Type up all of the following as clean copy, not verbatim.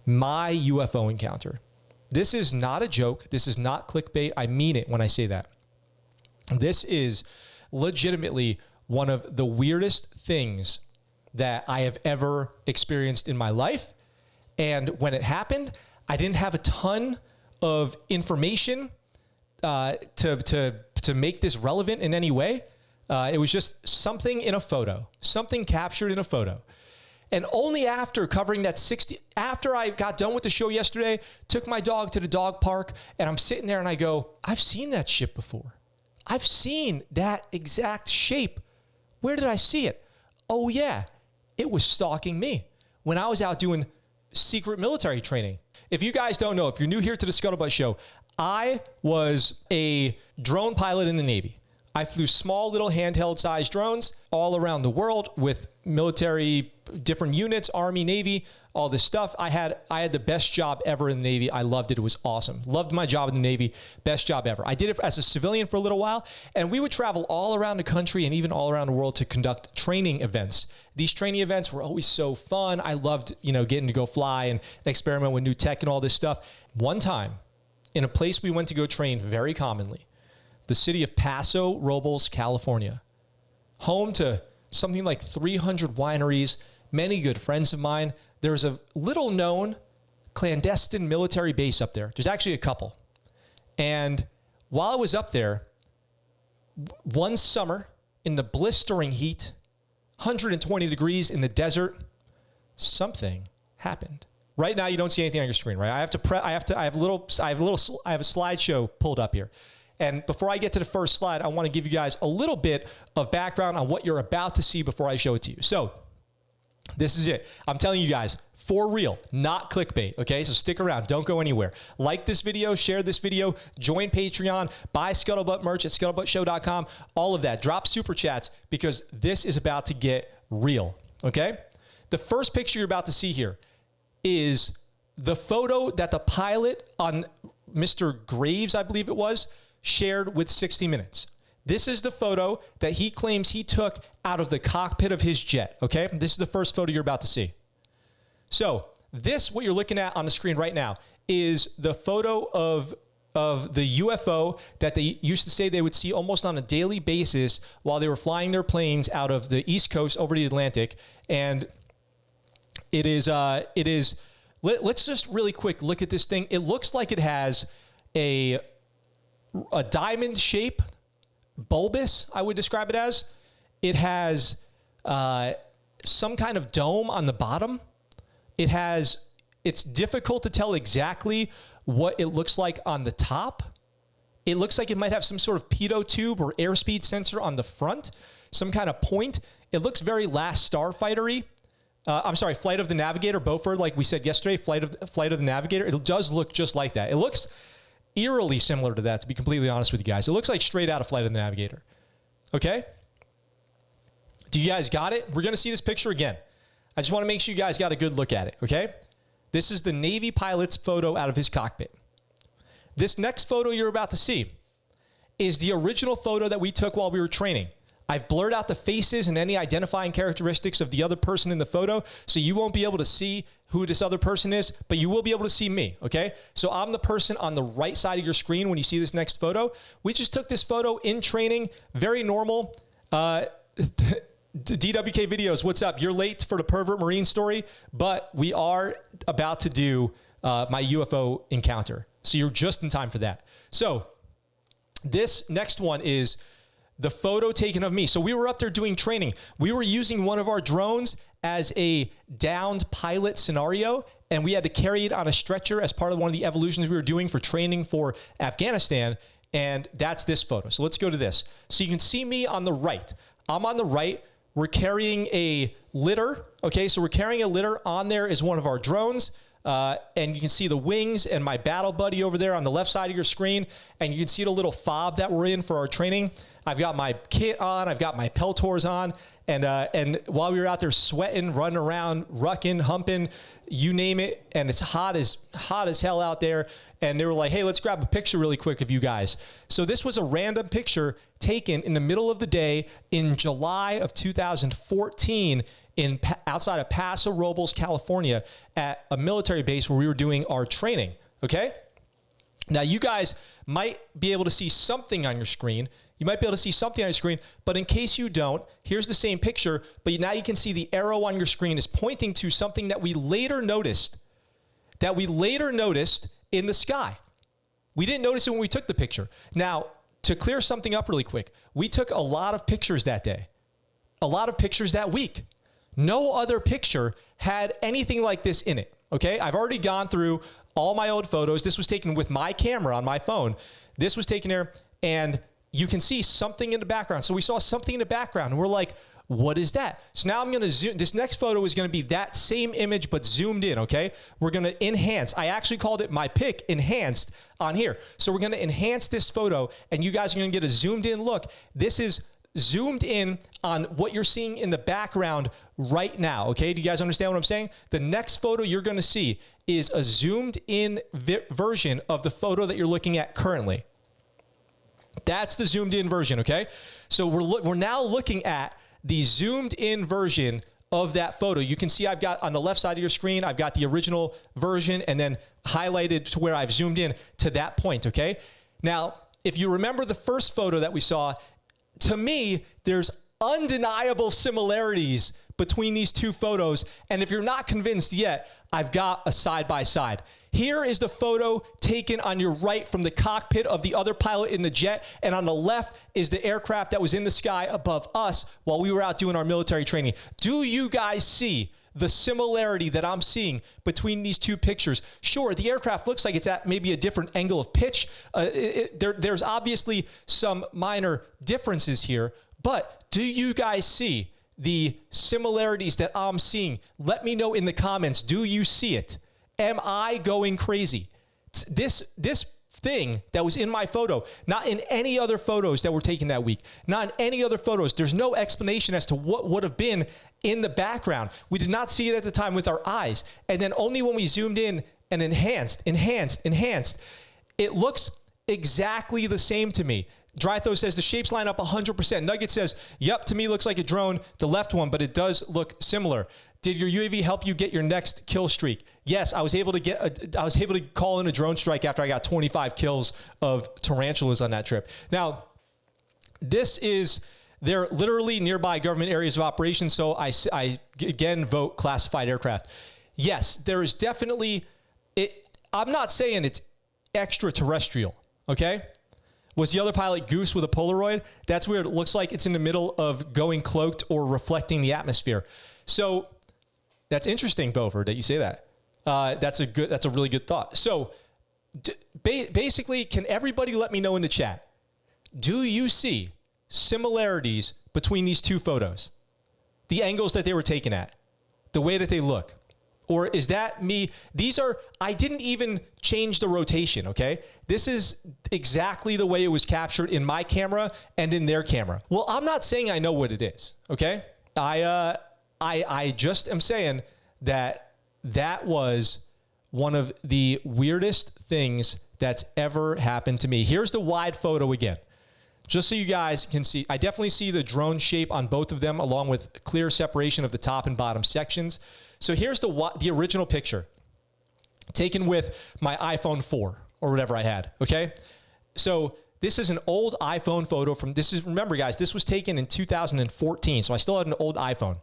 my UFO encounter. This is not a joke. This is not clickbait. I mean it when I say that. This is legitimately one of the weirdest things that I have ever experienced in my life. And when it happened, I didn't have a ton of information to make this relevant in any way. It was just something in a photo, something captured in a photo. And only after covering that after I got done with the show yesterday, took my dog to the dog park, and I'm sitting there and I go, I've seen that shit before. I've seen that exact shape. Where did I see it? Oh yeah, it was stalking me when I was out doing secret military training. If you guys don't know, if you're new here to the ScuttleButt Show, I was a drone pilot in the Navy. I flew small little handheld sized drones all around the world with military, different units, Army, Navy, all this stuff. I had the best job ever in the Navy. I loved it. It was awesome. Loved my job in the Navy. Best job ever. I did it as a civilian for a little while, and we would travel all around the country and even all around the world to conduct training events. These training events were always so fun. I loved, getting to go fly and experiment with new tech and all this stuff. One time, in a place we went to go train very commonly, the city of Paso Robles, California, home to something like 300 wineries, many good friends of mine. There's a little known clandestine military base up there. There's actually a couple. And while I was up there, one summer in the blistering heat, 120 degrees in the desert, something happened. Right now, you don't see anything on your screen, right? I have a slideshow pulled up here. And before I get to the first slide, I want to give you guys a little bit of background on what you're about to see before I show it to you. So this is it. I'm telling you guys, for real, not clickbait, okay? So stick around. Don't go anywhere. Like this video, share this video, join Patreon, buy ScuttleButt merch at ScuttleButtShow.com, all of that. Drop super chats because this is about to get real, okay? The first picture you're about to see here is the photo that the pilot on Mr. Graves, I believe it was, shared with 60 Minutes. This is the photo that he claims he took out of the cockpit of his jet, okay? This is the first photo you're about to see. So this, what you're looking at on the screen right now, is the photo of the UFO that they used to say they would see almost on a daily basis while they were flying their planes out of the East Coast over the Atlantic. And it is, let's just really quick look at this thing. It looks like it has a diamond shape, bulbous, I would describe it as. It has some kind of dome on the bottom. It's difficult to tell exactly what it looks like on the top. It looks like it might have some sort of pitot tube or airspeed sensor on the front, some kind of point. It looks very Last Starfighter-y. Flight of the Navigator, Beaufort, like we said yesterday, Flight of the Navigator. It does look just like that. It looks eerily similar to that, to be completely honest with you guys. It looks like straight out of Flight of the Navigator. Okay? Do you guys got it? We're going to see this picture again. I just want to make sure you guys got a good look at it, okay? This is the Navy pilot's photo out of his cockpit. This next photo you're about to see is the original photo that we took while we were training. I've blurred out the faces and any identifying characteristics of the other person in the photo, so you won't be able to see who this other person is, but you will be able to see me, okay? So I'm the person on the right side of your screen when you see this next photo. We just took this photo in training, very normal. DWK Videos, what's up? You're late for the Pervert Marine story, but we are about to do my UFO encounter. So you're just in time for that. So this next one is the photo taken of me. So we were up there doing training. We were using one of our drones as a downed pilot scenario, and we had to carry it on a stretcher as part of one of the evolutions we were doing for training for Afghanistan, and that's this photo. So let's go to this. So you can see me on the right. I'm on the right. We're carrying a litter, okay? So we're carrying a litter. On there is one of our drones, and you can see the wings and my battle buddy over there on the left side of your screen, and you can see the little fob that we're in for our training. I've got my kit on, I've got my Peltors on, and while we were out there sweating, running around, rucking, humping, you name it, and it's hot as hell out there, and they were like, hey, let's grab a picture really quick of you guys. So this was a random picture taken in the middle of the day in July of 2014 outside of Paso Robles, California, at a military base where we were doing our training, okay? Now, you guys might be able to see something on your screen. You might be able to see something on your screen, but in case you don't, here's the same picture, but now you can see the arrow on your screen is pointing to something that we later noticed in the sky. We didn't notice it when we took the picture. Now, to clear something up really quick, we took a lot of pictures that day, a lot of pictures that week. No other picture had anything like this in it, okay? I've already gone through all my old photos. This was taken with my camera on my phone. This was taken there, and you can see something in the background. So we saw something in the background, and we're like, what is that? So now I'm going to zoom. This next photo is going to be that same image, but zoomed in, okay? We're going to enhance. I actually called it my pick enhanced on here. So we're going to enhance this photo, and you guys are going to get a zoomed in look. This is zoomed in on what you're seeing in the background right now, okay? Do you guys understand what I'm saying? The next photo you're going to see is a zoomed in version of the photo that you're looking at currently. That's the zoomed in version, okay? So we're now looking at the zoomed in version of that photo. You can see I've got on the left side of your screen, I've got the original version and then highlighted to where I've zoomed in to that point, okay? Now, if you remember the first photo that we saw, to me, there's undeniable similarities between these two photos. And if you're not convinced yet, I've got a side-by-side. Here is the photo taken on your right from the cockpit of the other pilot in the jet. And on the left is the aircraft that was in the sky above us while we were out doing our military training. Do you guys see the similarity that I'm seeing between these two pictures? Sure, the aircraft looks like it's at maybe a different angle of pitch. There's obviously some minor differences here, but do you guys see the similarities that I'm seeing? Let me know in the comments. Do you see it? Am I going crazy? This thing that was in my photo, not in any other photos that were taken that week, not in any other photos. There's no explanation as to what would have been in the background. We did not see it at the time with our eyes. And then only when we zoomed in and enhanced, it looks exactly the same to me. Drytho says the shapes line up 100%. Nugget says, yep, to me looks like a drone, the left one, but it does look similar. Did your UAV help you get your next kill streak? Yes, I was able to call in a drone strike after I got 25 kills of tarantulas on that trip. Now, they're literally nearby government areas of operation, so I again vote classified aircraft. Yes, there is definitely, I'm not saying it's extraterrestrial, okay? Was the other pilot Goose with a Polaroid? That's where it looks like it's in the middle of going cloaked or reflecting the atmosphere. So that's interesting, Bover, that you say that. That's a really good thought. So basically, can everybody let me know in the chat, do you see similarities between these two photos? The angles that they were taken at, the way that they look? Or is that me? I didn't even change the rotation, okay? This is exactly the way it was captured in my camera and in their camera. Well, I'm not saying I know what it is, okay? I just am saying that was one of the weirdest things that's ever happened to me. Here's the wide photo again, just so you guys can see. I definitely see the drone shape on both of them, along with clear separation of the top and bottom sections. So here's the original picture taken with my iPhone 4 or whatever I had, okay? So this is an old iPhone photo remember guys, this was taken in 2014, so I still had an old iPhone.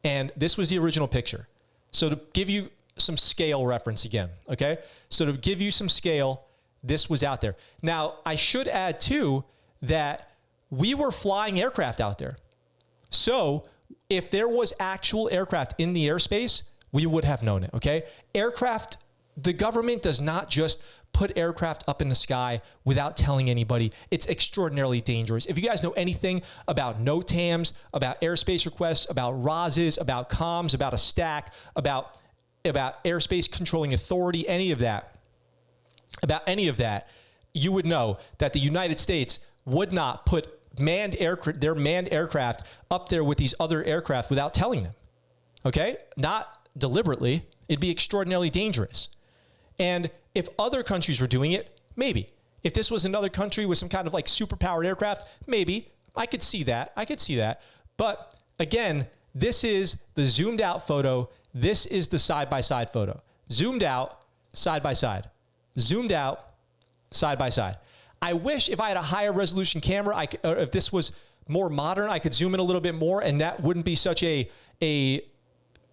And this was the original picture. So to give you some scale reference again, okay? So to give you some scale, this was out there. Now, I should add too that we were flying aircraft out there. So if there was actual aircraft in the airspace, we would have known it, okay? Aircraft, the government does not just put aircraft up in the sky without telling anybody. It's extraordinarily dangerous. If you guys know anything about NOTAMs, about airspace requests, about ROSs, about comms, about a stack, about airspace controlling authority, any of that, you would know that the United States would not put their manned aircraft up there with these other aircraft without telling them, okay? Not deliberately. It'd be extraordinarily dangerous. And if other countries were doing it, maybe. If this was another country with some kind of like superpowered aircraft, maybe. I could see that. But again, This is the zoomed out photo. This is the side-by-side photo. Zoomed out, side by side. Zoomed out, side by side. I wish if I had a higher resolution camera, or if this was more modern, I could zoom in a little bit more and that wouldn't be such a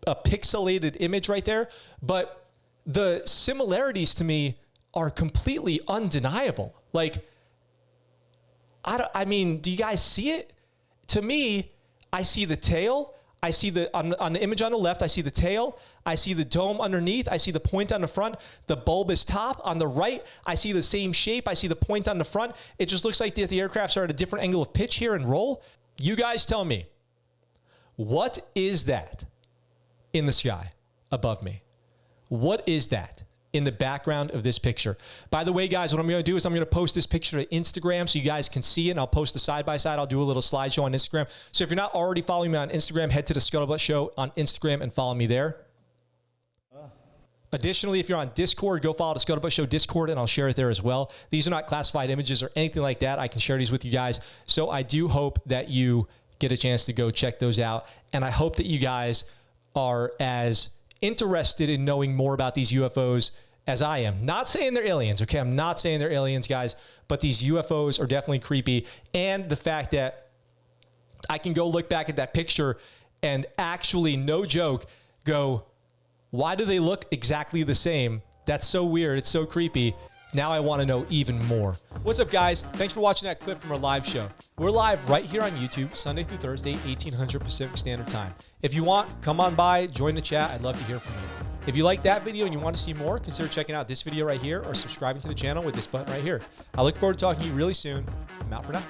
pixelated image right there. But the similarities to me are completely undeniable. Like, I mean, do you guys see it? To me, I see the tail. I see on the image on the left, I see the tail. I see the dome underneath. I see the point on the front. The bulbous top. On the right, I see the same shape. I see the point on the front. It just looks like the aircrafts are at a different angle of pitch here and roll. You guys tell me, what is that in the sky above me? What is that in the background of this picture? By the way, guys, what I'm going to do is I'm going to post this picture to Instagram so you guys can see it, and I'll post the side-by-side. I'll do a little slideshow on Instagram. So if you're not already following me on Instagram, head to the ScuttleButt Show on Instagram and follow me there. Additionally, if you're on Discord, go follow the ScuttleButt Show Discord, and I'll share it there as well. These are not classified images or anything like that. I can share these with you guys. So I do hope that you get a chance to go check those out, and I hope that you guys are as interested in knowing more about these UFOs as I am. Not saying they're aliens, okay? I'm not saying they're aliens, guys, but these UFOs are definitely creepy. And the fact that I can go look back at that picture and actually, no joke, go, why do they look exactly the same? That's so weird. It's so creepy. Now I want to know even more. What's up, guys? Thanks for watching that clip from our live show. We're live right here on YouTube, Sunday through Thursday, 1800 Pacific Standard Time. If you want, come on by, join the chat. I'd love to hear from you. If you like that video and you want to see more, consider checking out this video right here or subscribing to the channel with this button right here. I look forward to talking to you really soon. I'm out for now.